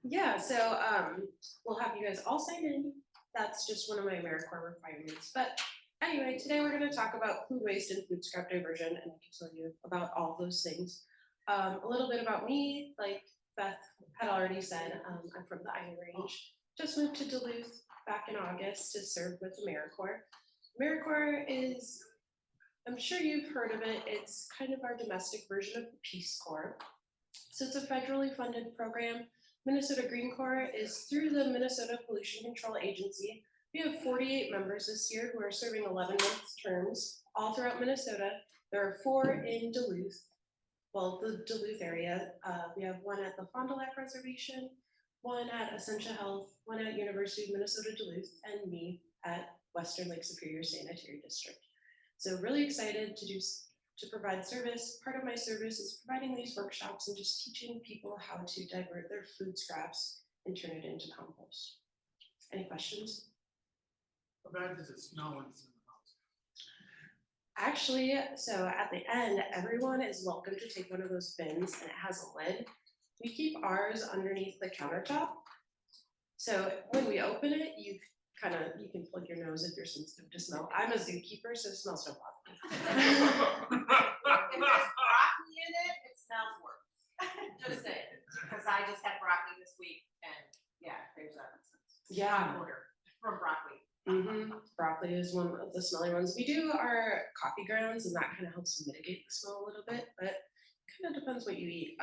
Yeah, so we'll have you guys all sign in. That's just one of my AmeriCorps requirements. But anyway, today we're going to talk about food waste and food scrap diversion, and I can tell you about all those things. A little bit about me, like Beth had already said, I'm from the Iron Range. Just moved to Duluth back in August to serve with AmeriCorps. AmeriCorps is, I'm sure you've heard of it, it's kind of our domestic version of the Peace Corps. So it's a federally funded program. Minnesota Green Corps is through the Minnesota Pollution Control Agency. We have 48 members this year who are serving 11-month terms all throughout Minnesota. There are 4 in Duluth, well, the Duluth area. We have 1 at the Fond du Lac Reservation, 1 at Essentia Health, 1 at University of Minnesota Duluth, and me at Western Lake Superior Sanitary District. So really excited to provide service. Part of my service is providing these workshops and just teaching people how to divert their food scraps and turn it into compost. Any questions? How bad does it smell when it's in the house? Actually, so at the end, everyone is welcome to take one of those bins, and it has a lid. We keep ours underneath the countertop. So when we open it, you can plug your nose if you're sensitive to smell. I'm a zookeeper, so smells don't bother me. If there's broccoli in it, it smells worse. Just saying, because I just had broccoli this week, and yeah, there's a odor from broccoli. Broccoli is one of the smelly ones. We do our coffee grounds, and that kind of helps mitigate the smell a little bit, but it kind of depends what you eat.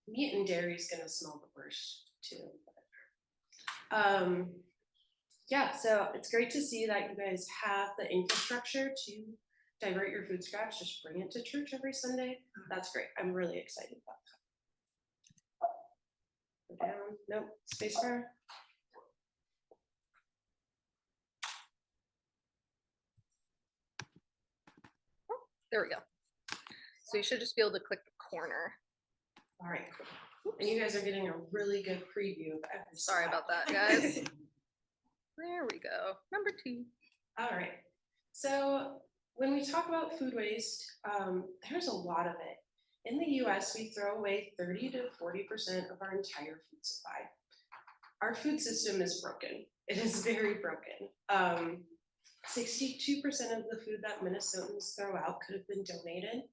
Meat and dairy is going to smell the worst too. Yeah, so it's great to see that you guys have the infrastructure to divert your food scraps. Just bring it to church every Sunday. That's great. I'm really excited about that. Go down. Nope. Spacebar. Oh, there we go. So you should just be able to click the corner. All right, cool. And you guys are getting a really good preview of every Sorry about that, guys. There we go. Number 2. All right. So when we talk about food waste, there's a lot of it. In the US, we throw away 30 to 40% of our entire food supply. Our food system is broken. It is very broken. 62% of the food that Minnesotans throw out could have been donated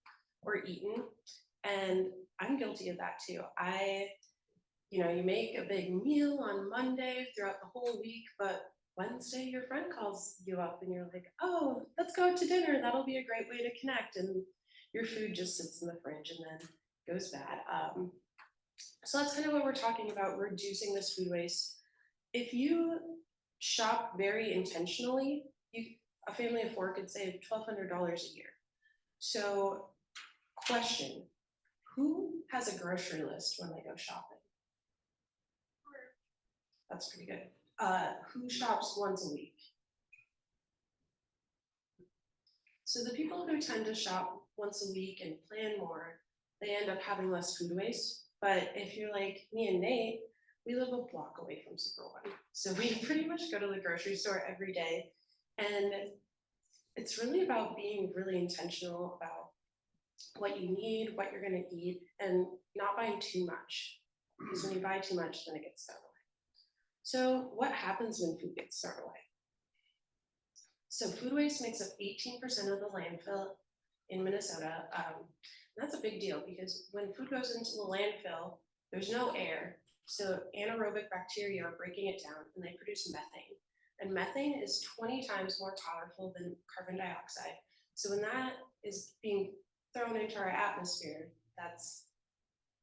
or eaten. And I'm guilty of that too. You make a big meal on Monday throughout the whole week, but Wednesday your friend calls you up and you're like, oh, let's go out to dinner. That'll be a great way to connect. And your food just sits in the fridge and then goes bad. So that's kind of what we're talking about, reducing this food waste. If you shop very intentionally, a family of 4 could save $1,200 a year. So question, who has a grocery list when they go shopping? That's pretty good. Who shops once a week? So the people who tend to shop once a week and plan more, they end up having less food waste. But if you're like me and Nate, we live a block away from Super One. So we pretty much go to the grocery store every day. And it's really about being really intentional about what you need, what you're going to eat, and not buying too much. Because when you buy too much, then it gets thrown away. So what happens when food gets thrown away? So food waste makes up 18% of the landfill in Minnesota. That's a big deal because when food goes into the landfill, there's no air. So anaerobic bacteria are breaking it down and they produce methane. And methane is 20 times more powerful than carbon dioxide. So when that is being thrown into our atmosphere, that's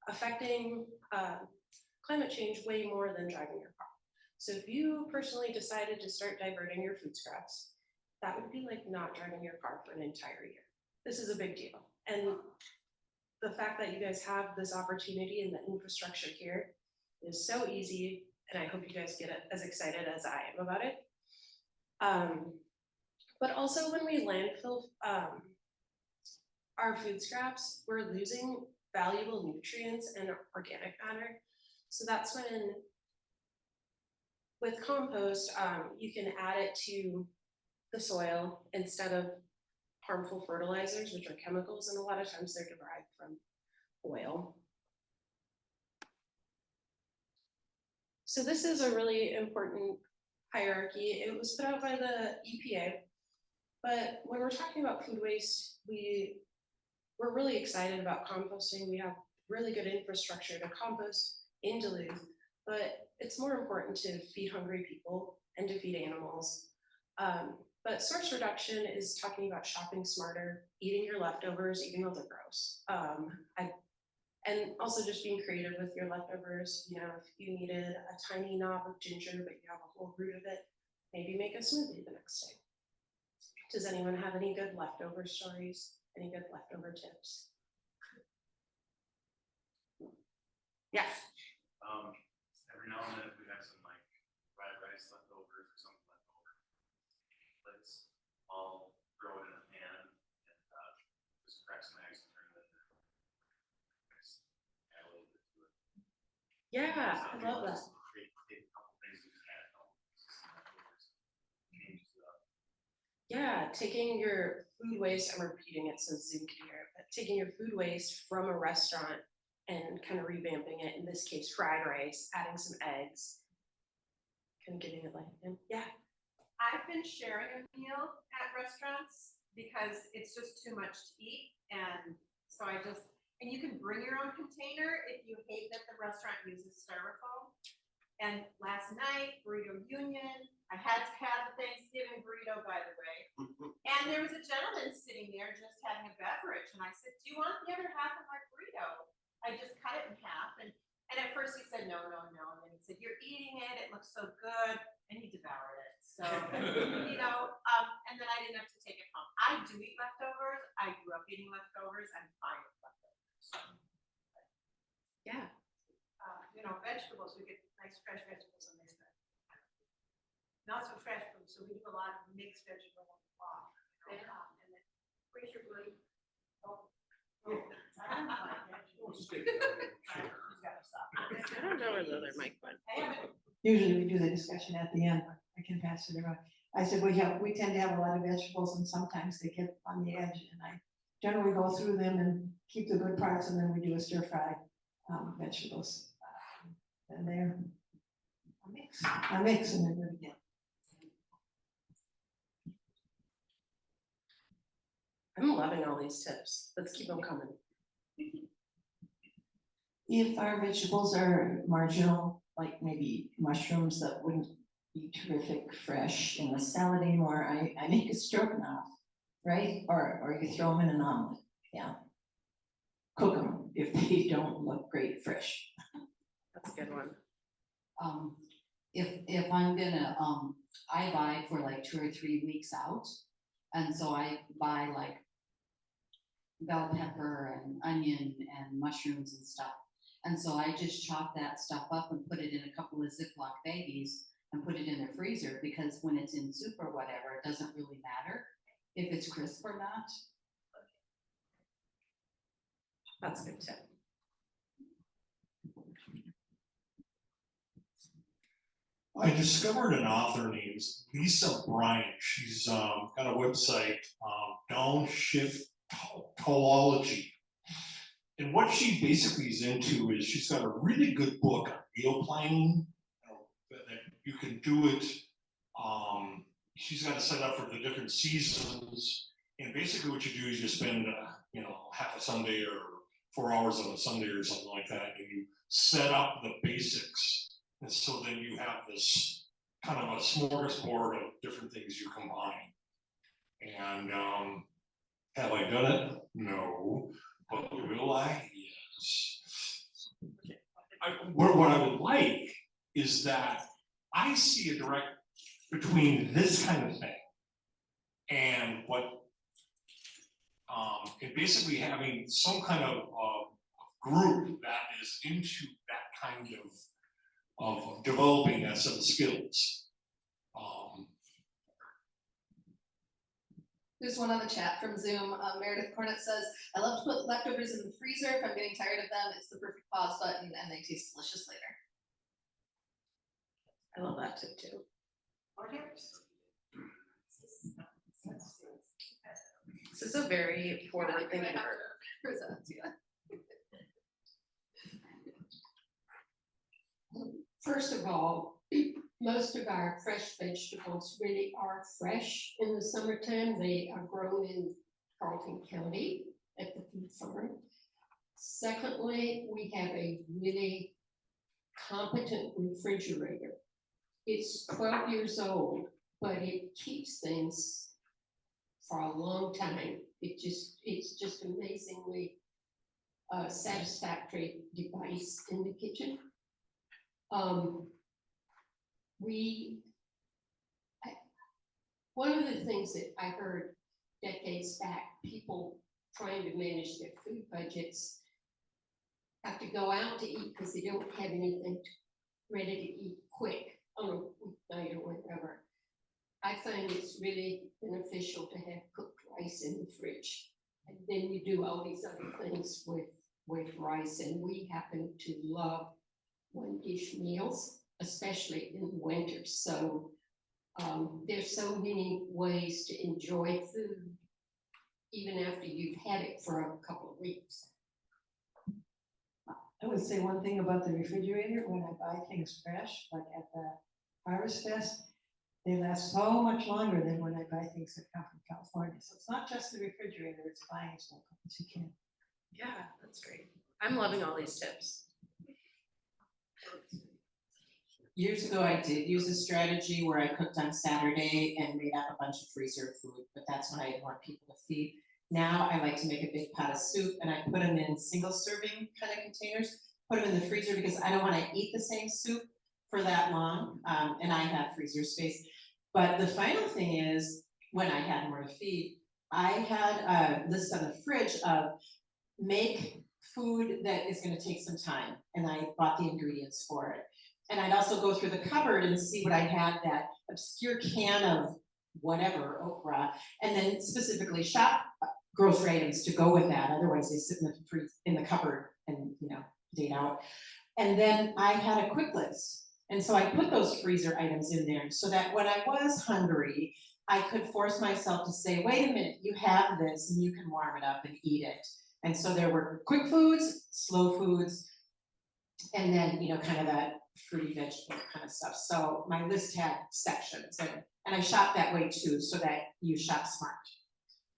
affecting climate change way more than driving your car. So if you personally decided to start diverting your food scraps, that would be like not driving your car for an entire year. This is a big deal. And the fact that you guys have this opportunity and the infrastructure here is so easy, and I hope you guys get as excited as I am about it. But also when we landfill our food scraps, we're losing valuable nutrients and organic matter. So that's when, with compost, you can add it to the soil instead of harmful fertilizers, which are chemicals, and a lot of times they're derived from oil. So this is a really important hierarchy. It was put out by the EPA. But when we're talking about food waste, we're really excited about composting. We have really good infrastructure to compost in Duluth, but it's more important to feed hungry people and to feed animals. But source reduction is talking about shopping smarter, eating your leftovers, even though they're gross. And also just being creative with your leftovers. You know, if you needed a tiny knob of ginger, but you have a whole root of it, maybe make a smoothie the next day. Does anyone have any good leftover stories? Any good leftover tips? Yes. Every now and then, if we have some like fried rice leftovers or something left over, I'll throw it in a pan and just crack some eggs and turn it in there. Add a little bit to it. Yeah, I Some love people that. just take a couple things and just add a couple pieces of leftovers. Changes it up. Yeah, taking your food waste, I'm repeating it so Zoom can hear it, but taking your food waste from a restaurant and kind of revamping it, in this case, fried rice, adding some eggs, kind of giving it life again. Yeah. I've been sharing a meal at restaurants because it's just too much to eat. And so and you can bring your own container if you hate that the restaurant uses styrofoam. And last night, Burrito Union, I had to have the Thanksgiving burrito, by the way. And there was a gentleman sitting there just having a beverage. And I said, do you want the other half of my burrito? I just cut it in half. And at first he said, no. And then he said, you're eating it. It looks so good. And he devoured it. So, you know, and then I didn't have to take it home. I do eat leftovers. I grew up eating leftovers. I'm fine with leftovers. Yeah. You know, vegetables, we get nice fresh vegetables on this side. Not so fresh, but so we do a lot of mixed vegetable on the block. And then freeze your food. I don't know, like vegetables. I don't know where the other mic went. Usually we do the discussion at the end, but I can pass it around. I said, we tend to have a lot of vegetables and sometimes they get on the edge and I generally go through them and keep the good parts and then we do a stir fry vegetables. And they're a mix and they're good again. I'm loving all these tips. Let's keep them coming. If our vegetables are marginal, like maybe mushrooms that wouldn't be terrific fresh in the salad anymore, I make a stroganoff, right? Or you throw them in an omelet, yeah. Cook them if they don't look great fresh. That's a good one. If I'm gonna, I buy for like 2 or 3 weeks out. And so I buy like bell pepper and onion and mushrooms and stuff. And so I just chop that stuff up and put it in a couple of Ziploc baggies and put it in the freezer because when it's in soup or whatever, it doesn't really matter if it's crisp or not. That's a good tip. I discovered an author named Lisa Bryant. She's got a website, Downshiftology. And what she basically is into is she's got a really good book on meal planning. That you can do it. She's got it set up for the different seasons. And basically what you do is you spend, half a Sunday or 4 hours on a Sunday or something like that, and you set up the basics. And so then you have this kind of a smorgasbord of different things you combine. And have I done it? No. But will I? Yes. What I would like is that I see a direct between this kind of thing and what, and basically having some kind of group that is into that kind of developing that set of skills. There's one on the chat from Zoom. Meredith Cornett says, I love to put leftovers in the freezer if I'm getting tired of them. It's the perfect pause button and they taste delicious later. I love that tip too. This is a very forward thinking group. Present, yeah. First of all, most of our fresh vegetables really are fresh in the summertime. They are grown in Carlton County at the food farm. Secondly, we have a really competent refrigerator. It's 12 years old, but it keeps things for a long time. It's just amazingly satisfactory device in the kitchen. One of the things that I heard decades back, people trying to manage their food budgets have to go out to eat because they don't have anything ready to eat quick on a weeknight or whatever. I find it's really beneficial to have cooked rice in the fridge. And then you do all these other things with rice. And we happen to love one dish meals, especially in winter. So there's so many ways to enjoy food, even after you've had it for a couple of weeks. I would say one thing about the refrigerator, when I buy things fresh, like at the Harvest Fest, they last so much longer than when I buy things that come from California. So it's not just the refrigerator, it's buying as local as you can. Yeah, that's great. I'm loving all these tips. Years ago, I did use a strategy where I cooked on Saturday and made up a bunch of freezer food, but that's when I didn't want people to feed. Now I like to make a big pot of soup and I put them in single serving kind of containers, put them in the freezer because I don't want to eat the same soup for that long, and I have freezer space. But the final thing is, when I had more to feed, I had a list on the fridge of make food that is going to take some time, and I bought the ingredients for it. And I'd also go through the cupboard and see what I had, that obscure can of whatever, okra, and then specifically shop grocery items to go with that. Otherwise, they sit in the cupboard and, you know, date out. And then I had a quick list. And so I put those freezer items in there so that when I was hungry, I could force myself to say, wait a minute, you have this and you can warm it up and eat it. And so there were quick foods, slow foods, and then, you know, kind of that fruity vegetable kind of stuff. So my list had sections, and I shop that way too, so that you shop smart,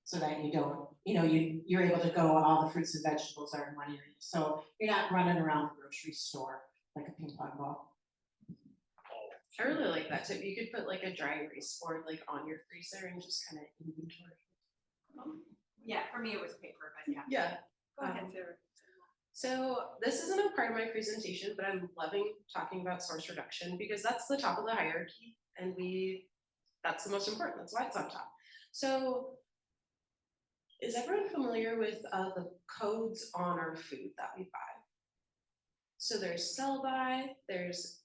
so that you don't, you know, you're able to go, all the fruits and vegetables are in one area. So you're not running around the grocery store like a ping pong ball. I really like that tip. You could put like a dry erase board like on your freezer and just kind of inventory. Yeah, for me it was paper, but yeah. Yeah. Go ahead, Sarah. So this isn't a part of my presentation, but I'm loving talking about source reduction because that's the top of the hierarchy, and that's the most important. That's why it's on top. So is everyone familiar with the codes on our food that we buy? So there's sell by, there's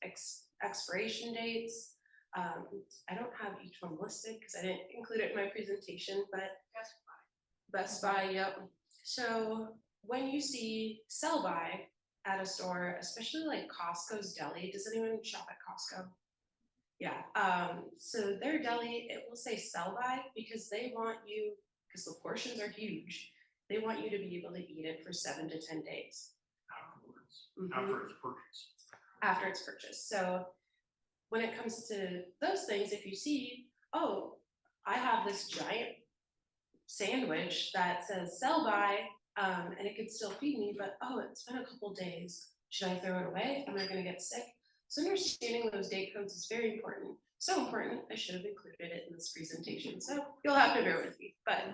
expiration dates. I don't have each one listed because I didn't include it in my presentation, but Best Buy, yep. So when you see sell by at a store, especially like Costco's deli, does anyone shop at Costco? Yeah, so their deli, it will say sell by because they want you, because the portions are huge, they want you to be able to eat it for 7 to 10 days. Afterwards, Mhm. after it's purchased. After it's purchased. So when it comes to those things, if you see, oh, I have this giant sandwich that says sell by, and it could still feed me, but oh, it's been a couple days. Should I throw it away? Am I going to get sick? So understanding those date codes is very important. So important, I should have included it in this presentation. So you'll have to bear with me. But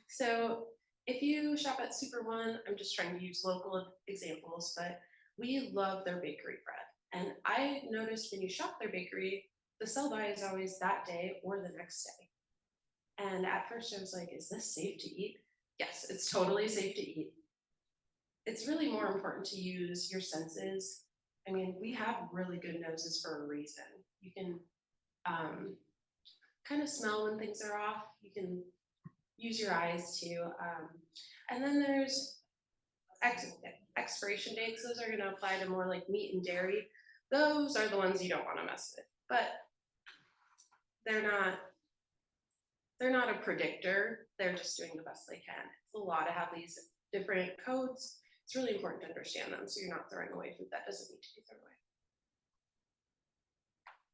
so if you shop at Super One, I'm just trying to use local examples, but we love their bakery bread. And I noticed when you shop their bakery, the sell by is always that day or the next day. And at first I was like, is this safe to eat? Yes, it's totally safe to eat. It's really more important to use your senses. I mean, we have really good noses for a reason. You can kind of smell when things are off. You can use your eyes too. And then there's expiration dates. Those are going to apply to more like meat and dairy. Those are the ones you don't want to mess with, but they're not a predictor. They're just doing the best they can. It's a lot to have these different codes. It's really important to understand them so you're not throwing away food that doesn't need to be thrown away.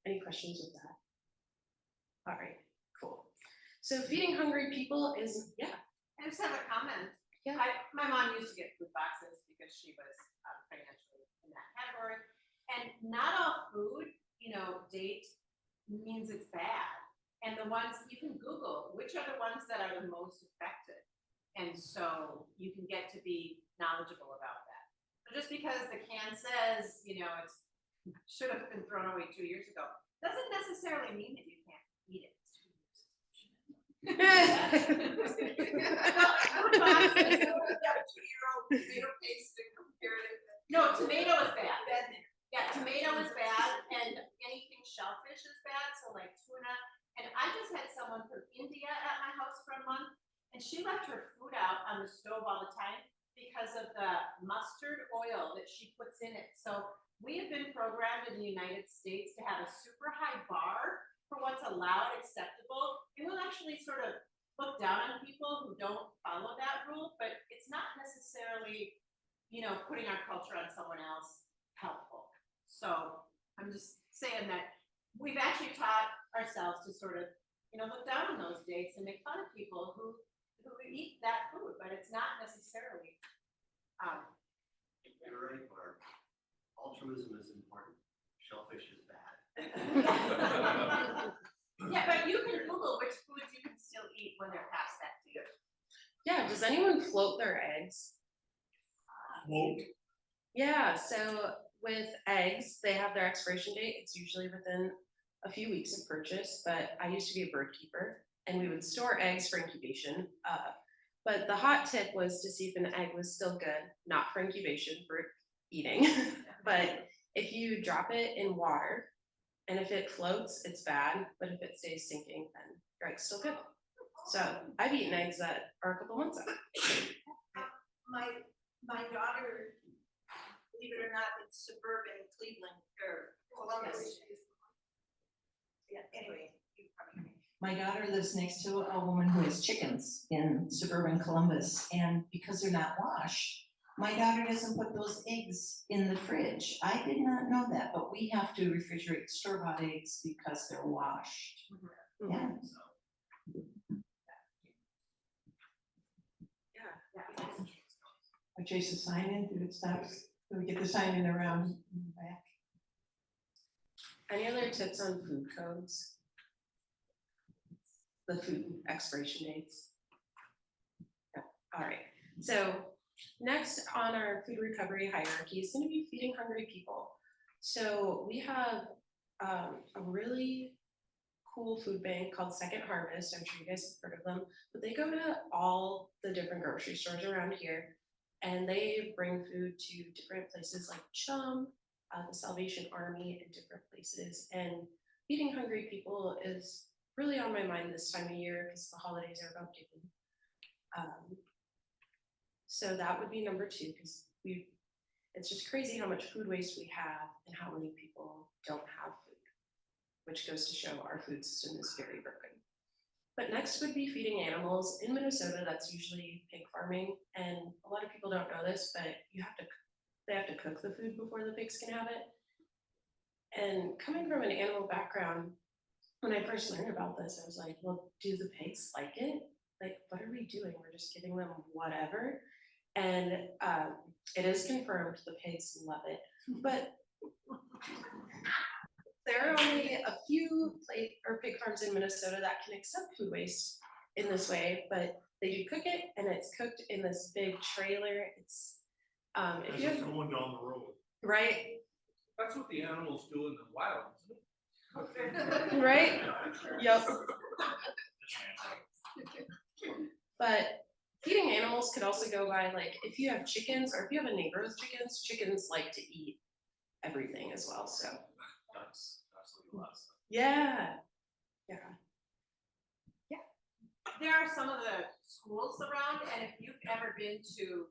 Any questions with that? All right, cool. So feeding hungry people is, yeah, I just have a comment. Yeah. My mom used to get food boxes because she was financially in that category. And not all food, date means it's bad. And the ones, you can Google, which are the ones that are the most affected. And so you can get to be knowledgeable about that. So just because the can says, it should have been thrown away 2 years ago, doesn't necessarily mean that you can't eat it. No, tomato is bad. Yeah, tomato is bad, and anything shellfish is bad, so like tuna. And I just had someone from India at my house for a month, and she left her food out on the stove all the time because of the mustard oil that she puts in it. So we have been programmed in the United States to have a super high bar for what's allowed, acceptable, and we'll actually sort of look down on people who don't follow that rule, but it's not necessarily, putting our culture on someone else helpful. So I'm just saying that we've actually taught ourselves to sort of, look down on those dates and make fun of people who eat that food, but it's not necessarily. You're right, Barb. Altruism is important. Shellfish is bad. Yeah, but you can Google which foods you can still eat when they're past that date. yeah, does anyone float their eggs? Float. Yeah, so with eggs, they have their expiration date. It's usually within a few weeks of purchase, but I used to be a bird keeper and we would store eggs for incubation. But the hot tip was to see if an egg was still good, not for incubation, for eating. But if you drop it in water and if it floats, it's bad, but if it stays sinking, then your egg's still good. So I've eaten eggs that are a couple months out. My daughter, believe it or not, in suburban Cleveland or Columbus. Yeah, anyway, you probably. My daughter lives next to a woman who has chickens in suburban Columbus, and because they're not washed, my daughter doesn't put those eggs in the fridge. I did not know that, but we have to refrigerate store-bought eggs because they're washed. Mhm. Yeah. I chase the sign in, do it stops, do we get the sign in around the back? Any other tips on food codes? The food expiration dates? No. All right, so next on our food recovery hierarchy is going to be feeding hungry people. So we have a really cool food bank called Second Harvest. I'm sure you guys have heard of them, but they go to all the different grocery stores around here and they bring food to different places like Chum, the Salvation Army, and different places. And feeding hungry people is really on my mind this time of year because the holidays are about giving. So that would be number 2 because it's just crazy how much food waste we have and how many people don't have food, which goes to show our food system is very broken. But next would be feeding animals. In Minnesota, that's usually pig farming, and a lot of people don't know this, but they have to cook the food before the pigs can have it. And coming from an animal background, when I first learned about this, I was like, well, do the pigs like it? Like, what are we doing? We're just giving them whatever. And it is confirmed the pigs love it. But there are only a few pig farms in Minnesota that can accept food waste in this way, but they do cook it, and it's cooked in this big trailer. It's if As you it's have, going down the road. right, That's what the animals do in the wild, isn't it? right, yep. But feeding animals could also go by, like, if you have chickens or if you have a neighbor with chickens, chickens like to eat everything as well. So Ducks, absolutely lots. yeah. There are some of the schools around, and if you've ever been to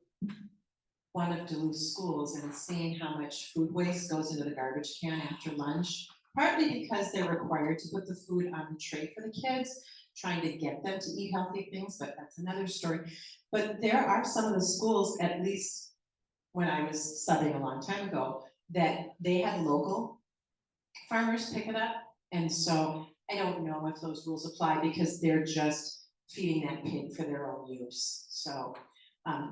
One of Duluth schools and seeing how much food waste goes into the garbage can after lunch, partly because they're required to put the food on the tray for the kids, trying to get them to eat healthy things, but that's another story. But there are some of the schools, at least when I was subbing a long time ago, that they had local farmers pick it up. And so I don't know if those rules apply because they're just feeding that pig for their own use. So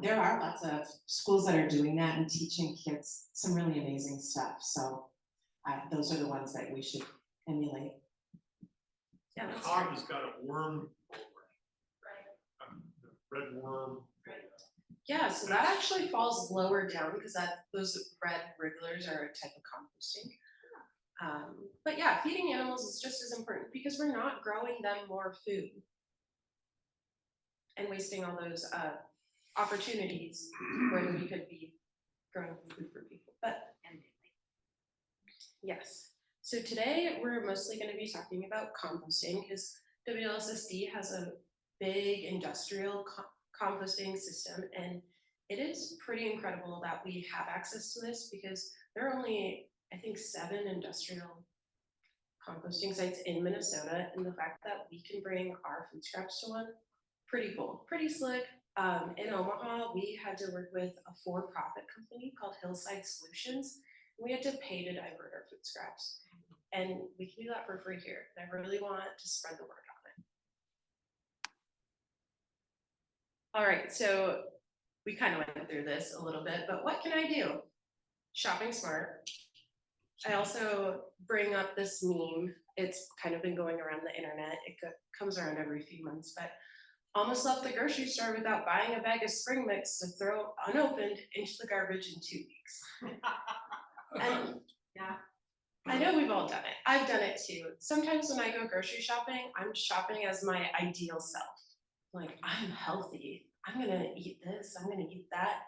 there are lots of schools that are doing that and teaching kids some really amazing stuff. So those are the ones that we should emulate. Yeah, that's Cog great. has got a worm program. The red worm. Yeah, so that actually falls lower down because those red wrigglers are a type of composting. But yeah, feeding animals is just as important because we're not growing them more food and wasting all those opportunities where we could be growing food for people. But yes, so today we're mostly going to be talking about composting because WLSSD has a big industrial composting system, and it is pretty incredible that we have access to this because there are only, I think, 7 industrial composting sites in Minnesota, and the fact that we can bring our food scraps to one, pretty cool, pretty slick. In Omaha, we had to work with a for-profit company called Hillside Solutions. We had to pay to divert our food scraps, and we can do that for free here. And I really want to spread the word on it. All right, so we kind of went through this a little bit, but what can I do? Shopping smart. I also bring up this meme. It's kind of been going around the internet. It comes around every few months, but almost left the grocery store without buying a bag of spring mix to throw unopened into the garbage in 2 weeks. And Yeah. I know we've all done it. I've done it too. Sometimes when I go grocery shopping, I'm shopping as my ideal self. Like, I'm healthy. I'm gonna eat this, I'm gonna eat that.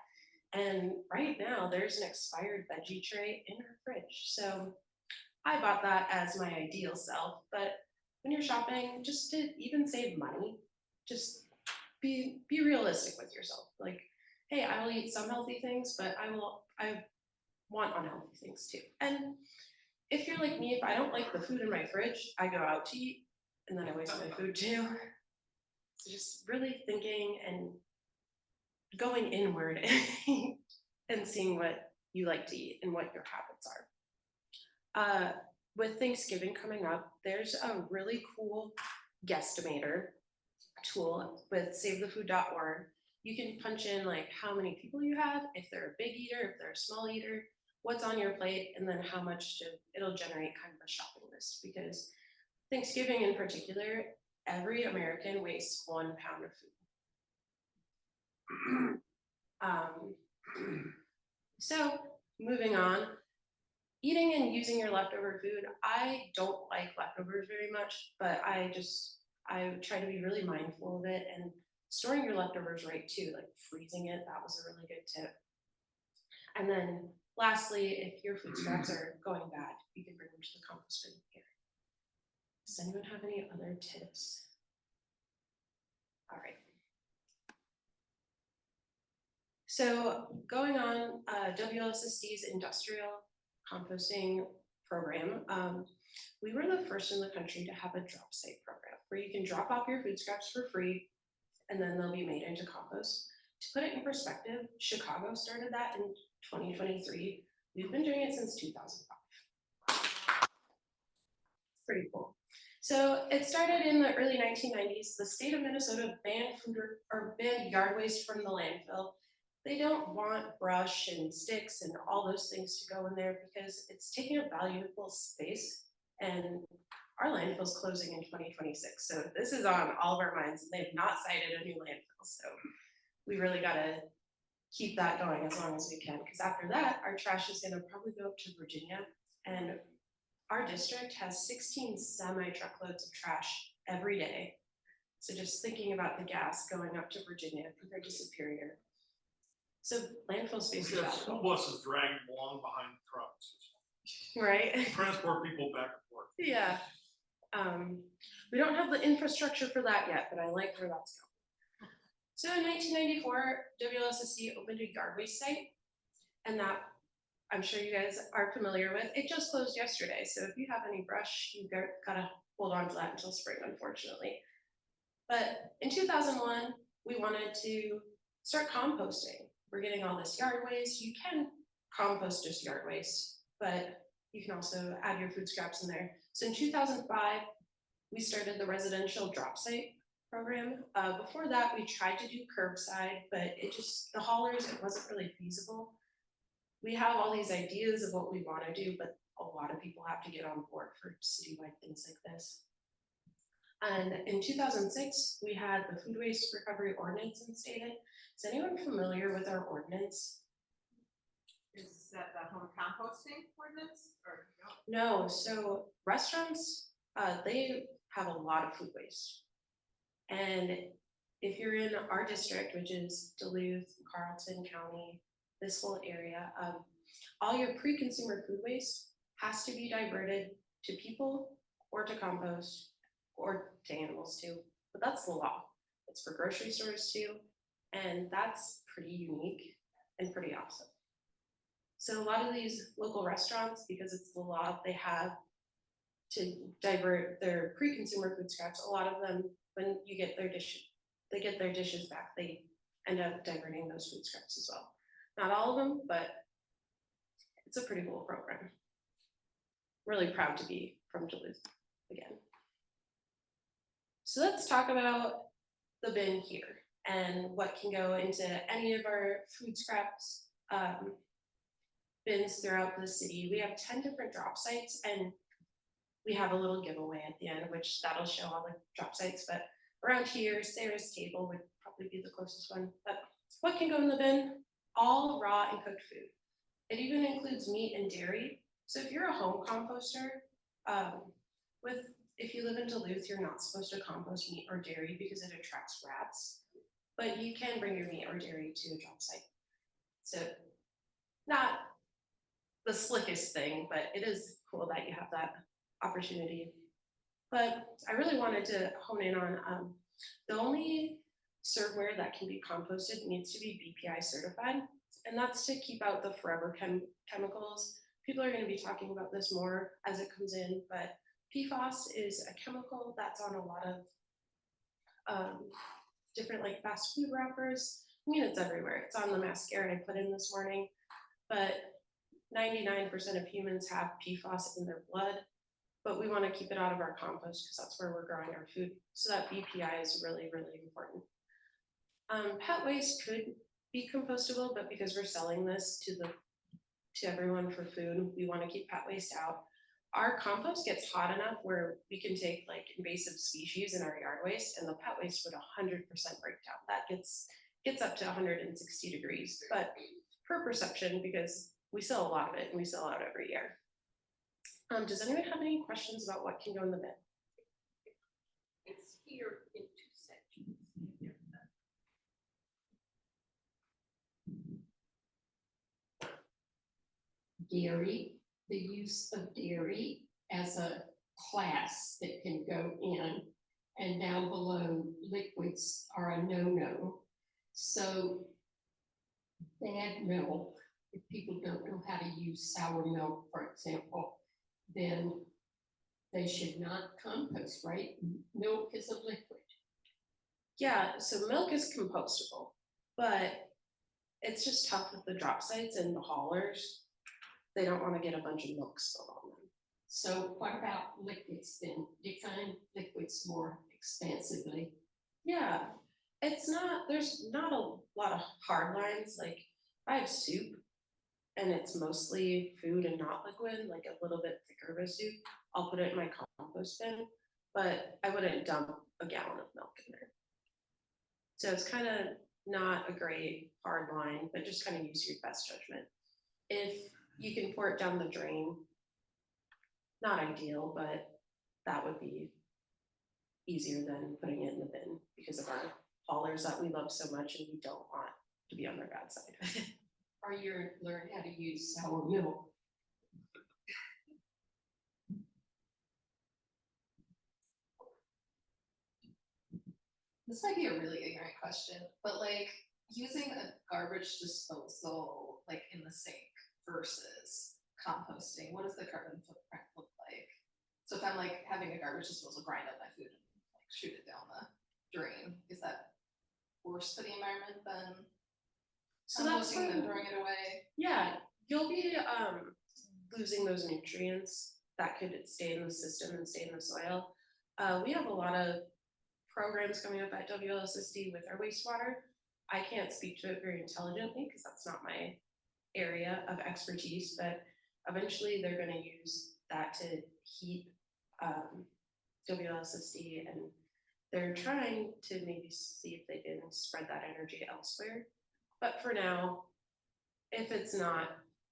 And right now there's an expired veggie tray in her fridge. So I bought that as my ideal self. But when you're shopping, just to even save money, just be realistic with yourself. Like, hey, I will eat some healthy things, but I want unhealthy things too. And if you're like me, if I don't like the food in my fridge, I go out to eat and then I waste my food too. So just really thinking and going inward and seeing what you like to eat and what your habits are. With Thanksgiving coming up, there's a really cool guesstimator tool with savethefood.org. You can punch in like how many people you have, if they're a big eater, if they're a small eater, what's on your plate, and then how much it'll generate kind of a shopping list. Because Thanksgiving in particular, every American wastes 1 pound of food. So moving on, eating and using your leftover food. I don't like leftovers very much, but I try to be really mindful of it, and storing your leftovers right too, like freezing it, that was a really good tip. And then lastly, if your food scraps are going bad, you can bring them to the compost bin here. Does anyone have any other tips? All right. So going on WLSSD's industrial composting program, we were the first in the country to have a drop site program where you can drop off your food scraps for free and then they'll be made into compost. To put it in perspective, Chicago started that in 2023. We've been doing it since 2005. Pretty cool. So it started in the early 1990s. The state of Minnesota banned yard waste from the landfill. They don't want brush and sticks and all those things to go in there because it's taking up valuable space, and our landfill's closing in 2026. So this is on all of our minds, and they've not cited a new landfill. So we really gotta keep that going as long as we can, because after that, our trash is gonna probably go up to Virginia, and our district has 16 semi-truckloads of trash every day. So just thinking about the gas going up to Virginia compared to Superior. So landfill space is We have school valuable. buses dragging along behind the trucks. Right? Transport people back and forth. Yeah. We don't have the infrastructure for that yet, but I like where that's going. So in 1994, WLSSD opened a yard waste site, and that I'm sure you guys are familiar with. It just closed yesterday, so if you have any brush, you gotta hold on to that until spring, unfortunately. But in 2001, we wanted to start composting. We're getting all this yard waste. You can compost just yard waste, but you can also add your food scraps in there. So in 2005, we started the residential drop site program. Before that, we tried to do curbside, but the haulers, it wasn't really feasible. We have all these ideas of what we want to do, but a lot of people have to get on board for citywide things like this. And in 2006, we had the food waste recovery ordinance instated. Is anyone familiar with our ordinance? Is that the home composting ordinance or no? No, so restaurants, they have a lot of food waste. And if you're in our district, which is Duluth, Carlton County, this whole area, all your pre-consumer food waste has to be diverted to people or to compost or to animals too. But that's the law. It's for grocery stores too. And that's pretty unique and pretty awesome. So a lot of these local restaurants, because it's the law, they have to divert their pre-consumer food scraps. A lot of them, when you get their dish, they get their dishes back, they end up diverting those food scraps as well. Not all of them, but it's a pretty cool program. Really proud to be from Duluth again. So let's talk about the bin here and what can go into any of our food scraps bins throughout the city. We have 10 different drop sites, and we have a little giveaway at the end, which that'll show all the drop sites. But around here, Sarah's table would probably be the closest one. But what can go in the bin? All raw and cooked food. It even includes meat and dairy. So if you're a home composter, if you live in Duluth, you're not supposed to compost meat or dairy because it attracts rats. But you can bring your meat or dairy to a drop site. So not the slickest thing, but it is cool that you have that opportunity. But I really wanted to hone in on the only serveware that can be composted needs to be BPI certified, and that's to keep out the forever chemicals. People are going to be talking about this more as it comes in, but PFAS is a chemical that's on a lot of different like fast food wrappers. I mean, it's everywhere. It's on the mascara I put in this morning, but 99% of humans have PFAS in their blood, but we want to keep it out of our compost because that's where we're growing our food. So that BPI is really, really important. Pet waste could be compostable, but because we're selling this to everyone for food, we want to keep pet waste out. Our compost gets hot enough where we can take like invasive species in our yard waste, and the pet waste would 100% break down. That gets up to 160 degrees, but per perception, because we sell a lot of it and we sell out every year. Does anyone have any questions about what can go in the bin? It's here in two sections. Dairy, the use of dairy as a class that can go in, and down below liquids are a no-no. So bad milk, if people don't know how to use sour milk, for example, then they should not compost, right? Milk is a liquid. Yeah, so milk is compostable, but it's just tough with the drop sites and the haulers. They don't want to get a bunch of milk spilled on them. So what about liquids then? Define liquids more expansively. Yeah, there's not a lot of hard lines. Like if I have soup and it's mostly food and not liquid, like a little bit thicker of a soup, I'll put it in my compost bin, but I wouldn't dump a gallon of milk in there. So it's kind of not a great hard line, but just kind of use your best judgment. If you can pour it down the drain, not ideal, but that would be easier than putting it in the bin because of our haulers that we love so much and we don't want to be on their bad side. Or you learn how to use sour milk. This might be a really ignorant question, but like using a garbage disposal like in the sink versus composting, what does the carbon footprint look like? So if I'm like having a garbage disposal grind up my food and like shoot it down the drain, is that worse for the environment than So that's composting than when, throwing it away? yeah, you'll be losing those nutrients that could stay in the system and stay in the soil. We have a lot of programs coming up at WLSSD with our wastewater. I can't speak to it very intelligently because that's not my area of expertise, but eventually they're going to use that to heat WLSSD, and they're trying to maybe see if they can spread that energy elsewhere. But for now, if it's not,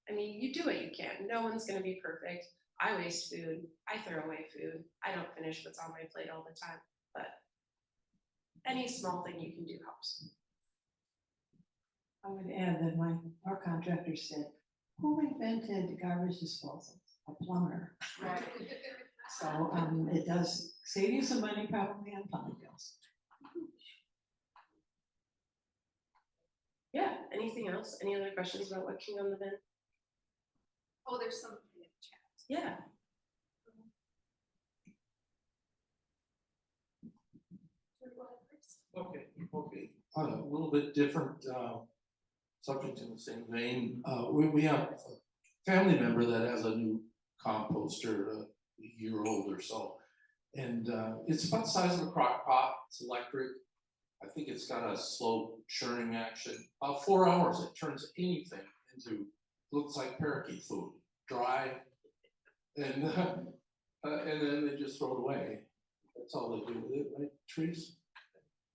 I mean, you do what you can. No one's going to be perfect. I waste food. I throw away food. I don't finish what's on my plate all the time, but any small thing you can do helps. I would add that our contractor said, who invented garbage disposal? A plumber. Right. So it does save you some money probably on plumbing bills. Yeah, anything else? Any other questions about what came on the bin? Oh, there's something in the chat. Yeah. Okay, a little bit different, subject in the same vein. We have a family member that has a new composter, a year old or so. And, it's about the size of a crock pot, it's electric. I think it's got a slow churning action. About 4 hours, it turns anything into, looks like parakeet food, dry. And then they just throw it away. That's all they do with it, right, Trees?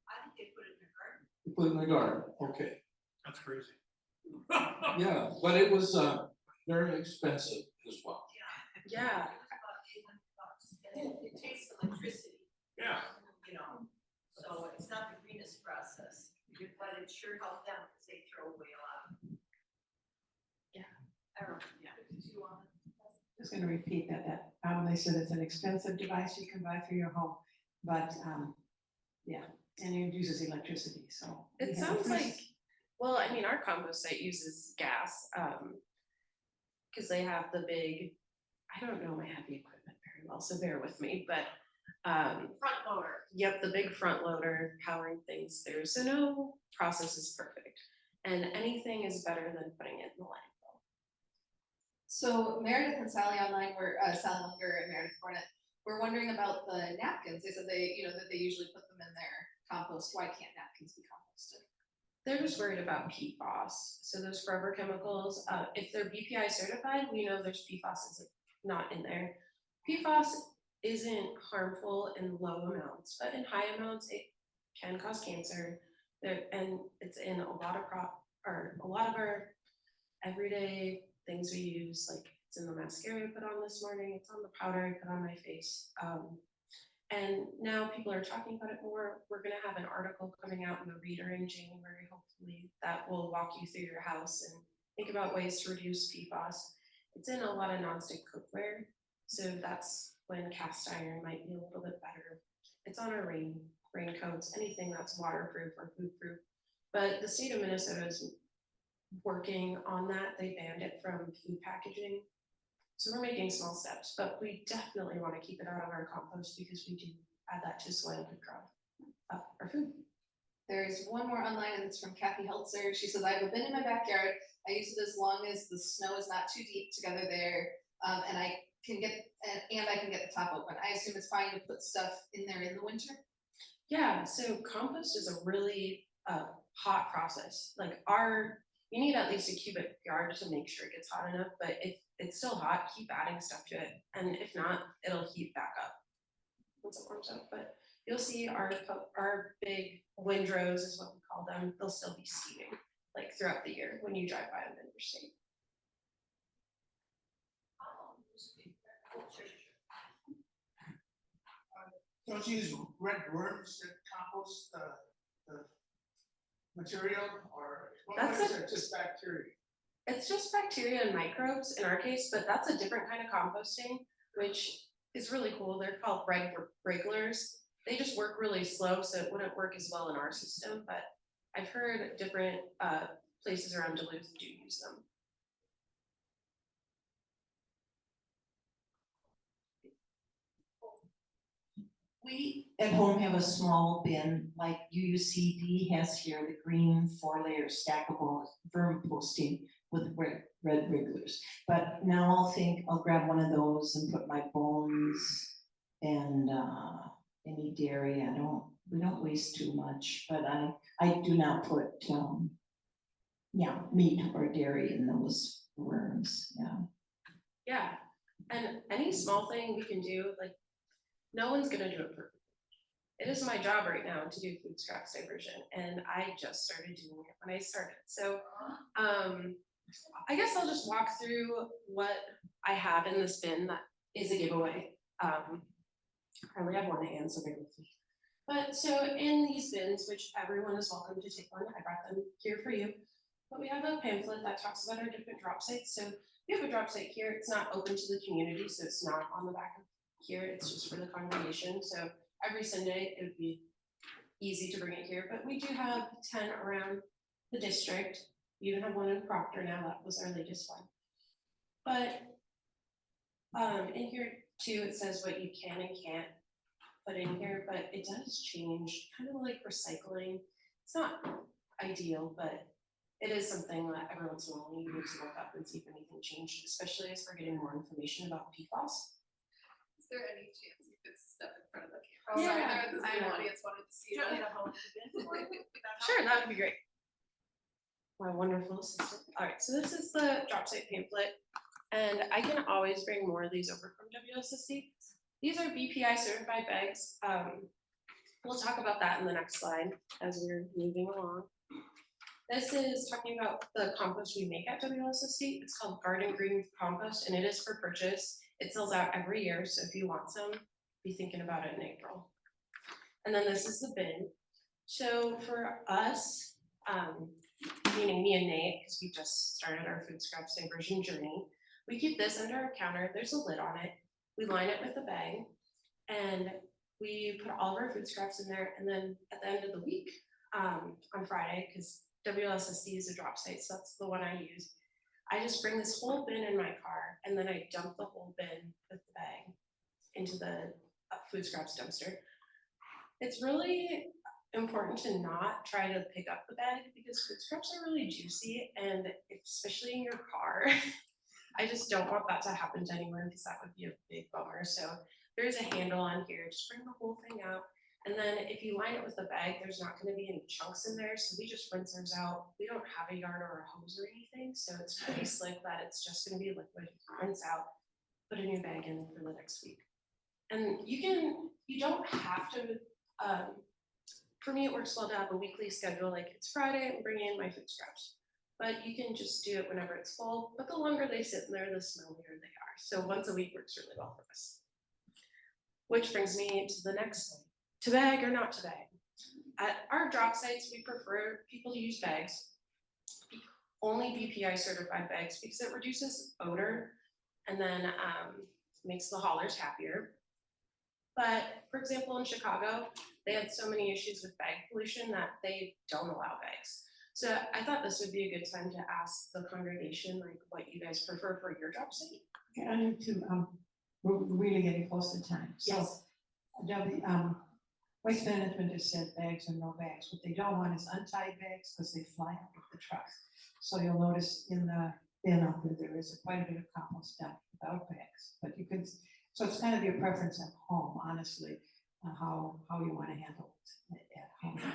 I think they put it in their garden. You put it in the garden, okay. That's crazy. Yeah, but it was, very expensive as well. Yeah. It was about $800. And it takes electricity. Yeah. You know, so it's not the greenest process, but it sure helped them because they throw away a lot. Yeah. I don't know, yeah. Just gonna repeat that they said it's an expensive device you can buy for your home, but yeah, and it uses electricity, so. we It have a sounds free- like, well, I mean, our compost site uses gas, because they have the big, I don't know my heavy equipment very well, so bear with me, but Front loader. yep, the big front loader powering things through, so no process is perfect. And anything is better than putting it in the landfill. So Meredith and Sally online were, Sally Munger and Meredith Cornett were wondering about the napkins. They said they, that they usually put them in their compost. Why can't napkins be composted? They're just worried about PFAS, so those forever chemicals, if they're BPI certified, we know there's PFAS not in there. PFAS isn't harmful in low amounts, but in high amounts, it can cause cancer. And it's in a lot of our everyday things we use, like it's in the mascara I put on this morning, it's on the powder I put on my face. And now people are talking about it more. We're gonna have an article coming out in the Reader in January, hopefully, that will walk you through your house and think about ways to reduce PFAS. It's in a lot of nonstick cookware, so that's when cast iron might be a little bit better. It's on our raincoats, anything that's waterproof or foodproof. But the state of Minnesota is working on that. They banned it from food packaging. So we're making small steps, but we definitely want to keep it out of our compost because we do add that to soil to grow our food. There's one more online and it's from Kathy Heltzer. She says, I have a bin in my backyard. I use it as long as the snow is not too deep together there. And I can get the top open. I assume it's fine to put stuff in there in the winter? Yeah, so compost is a really hot process. Like you need at least a cubic yard to make sure it gets hot enough, but if it's still hot, keep adding stuff to it. And if not, it'll heat back up once it warms up. But you'll see our big windrows is what we call them. They'll still be steaming like throughout the year when you drive by them in your state. Don't you use red worms to compost the material, or what is it, just bacteria? It's just bacteria and microbes in our case, but that's a different kind of composting, which is really cool. They're called red breaklers. They just work really slow, so it wouldn't work as well in our system, but I've heard different places around Duluth do use them. We at home have a small bin like UUCD has here, the green 4-layer stackable vermicomposting with red wrigglers. But now I'll grab one of those and put my bones and, any dairy. We don't waste too much, but I do not put, meat or dairy in those worms, yeah. Yeah, and any small thing we can do, like, no one's gonna do it perfectly. It is my job right now to do food scraps diversion, and I just started doing it when I started. So, I guess I'll just walk through what I have in this bin that is a giveaway. I only have one hand, so bear with me. But so in these bins, which everyone is welcome to take one, I brought them here for you. But we have a pamphlet that talks about our different drop sites. So we have a drop site here. It's not open to the community, so it's not on the back of here. It's just for the congregation. So every Sunday, it would be easy to bring it here. But we do have 10 around the district. We even have one in Proctor now. That was our latest one. But in here too, it says what you can and can't put in here, but it does change, kind of like recycling. It's not ideal, but it is something that every once in a while you need to look up and see if anything changed, especially as we're getting more information about PFAS. Is there any chance you could step in front of the camera? Oh, Sorry, yeah. the Zoom audience wanted to see Do you want me it. to hold the bin for you? Sure, that would be great. My wonderful assistant. All right, so this is the drop site pamphlet, and I can always bring more of these over from WLSSD. These are BPI certified bags. We'll talk about that in the next slide as we're moving along. This is talking about the compost we make at WLSSD. It's called Garden Green Compost, and it is for purchase. It sells out every year, so if you want some, be thinking about it in April. And then this is the bin. So for us, meaning me and Nate, because we just started our food scraps diversion journey, we keep this under our counter. There's a lid on it. We line it with a bag, and we put all of our food scraps in there. And then at the end of the week, on Friday, because WLSSD is a drop site, so that's the one I use, I just bring this whole bin in my car, and then I dump the whole bin with the bag into the food scraps dumpster. It's really important to not try to pick up the bag because food scraps are really juicy, and especially in your car. I just don't want that to happen to anyone because that would be a big bummer. So there's a handle on here, just bring the whole thing out. And then if you line it with a bag, there's not going to be any chunks in there. So we just rinse ours out. We don't have a yard or a hose or anything. So it's pretty slick that it's just going to be liquid. Rinse out, put a new bag in for the next week. And you don't have to, for me, it works well to have a weekly schedule. Like it's Friday, I'm bringing in my food scraps. But you can just do it whenever it's full. But the longer they sit in there, the smellier they are. So once a week works really well for us. Which brings me to the next one. To bag or not to bag. At our drop sites, we prefer people to use bags, only BPI certified bags, because it reduces odor and then makes the haulers happier. But for example, in Chicago, they had so many issues with bag pollution that they don't allow bags. So I thought this would be a good time to ask the congregation, like what you guys prefer for your drop site. Okay, I need to, we're really getting close to time. So, Yes. Waste management has said bags or no bags. What they don't want is untied bags because they fly out of the trucks. So you'll notice in the bin up there is quite a bit of compost dumped without bags. But you could, so it's kind of your preference at home, honestly, how you want to handle it at home.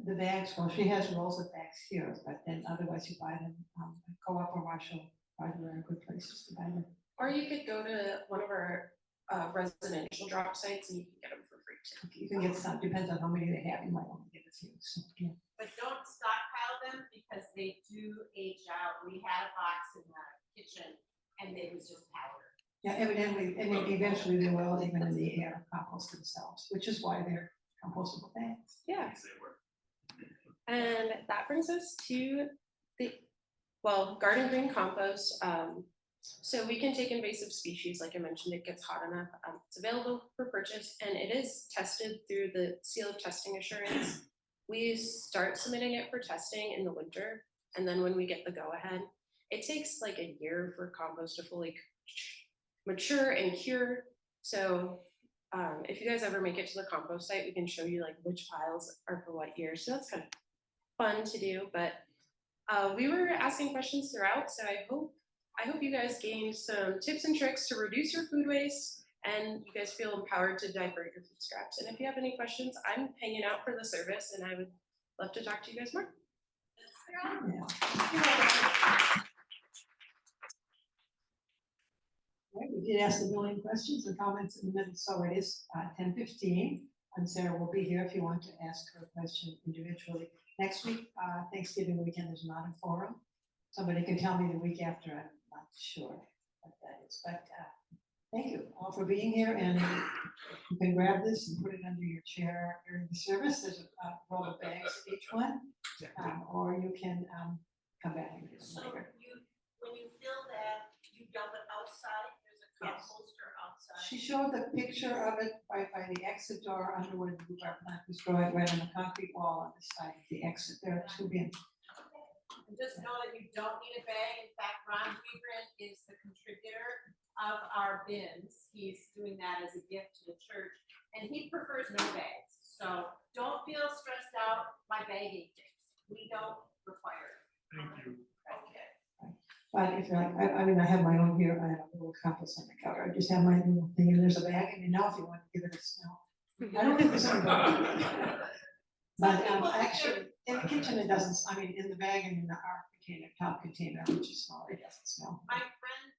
The bags, well, she has rolls of bags here, but then otherwise you buy them, Co-op or Marshall are very good places to buy them. Or you could go to one of our residential drop sites and you can get them for free too. You can get some, depends on how many they have, you might want to get a few, so, yeah. But don't stockpile them because they do age out. We had a box in the kitchen and it was just powder. Yeah, evidently, and then eventually they will even in the air compost themselves, which is why they're compostable bags. Yeah. And that brings us to the, garden green compost. So we can take invasive species, like I mentioned, it gets hot enough. It's available for purchase and it is tested through the seal of testing assurance. We start submitting it for testing in the winter. And then when we get the go ahead, it takes like a year for compost to fully mature and cure. So if you guys ever make it to the compost site, we can show you like which piles are for what year. So that's kind of fun to do, but We were asking questions throughout, so I hope you guys gained some tips and tricks to reduce your food waste and you guys feel empowered to divert your food scraps. And if you have any questions, I'm hanging out for the service and I would love to talk to you guys more. Right, we did ask the million questions and comments in the middle, so it is 10:15, and Sarah will be here if you want to ask her a question individually. Next week, Thanksgiving weekend, is not a forum. Somebody can tell me the week after, I'm not sure what that is, but thank you all for being here, and you can grab this and put it under your chair during the service. There's a roll of bags in each one, or you can come back and get them So later. when you fill that, you dump it outside, there's a composter outside. She showed the picture of it by the exit door under where the rhubarb plant was growing, right on the concrete wall on the side of the exit. There are 2 bins. And just know that you don't need a bag. In fact, Ron Weigren is the contributor of our bins. He's doing that as a gift to the church, and he prefers no bags. So don't feel stressed out by bagging things. We don't require it. Thank you. Okay. But if you're like, I mean, I have my own here. I have a little compost on the counter. I just have my little thing, and there's a bag, and you know, if you want to give it a smell. I don't think there's anybody. But actually, in the kitchen, it doesn't, I mean, in the bag and in our container, top container, which is small, it doesn't smell. My friend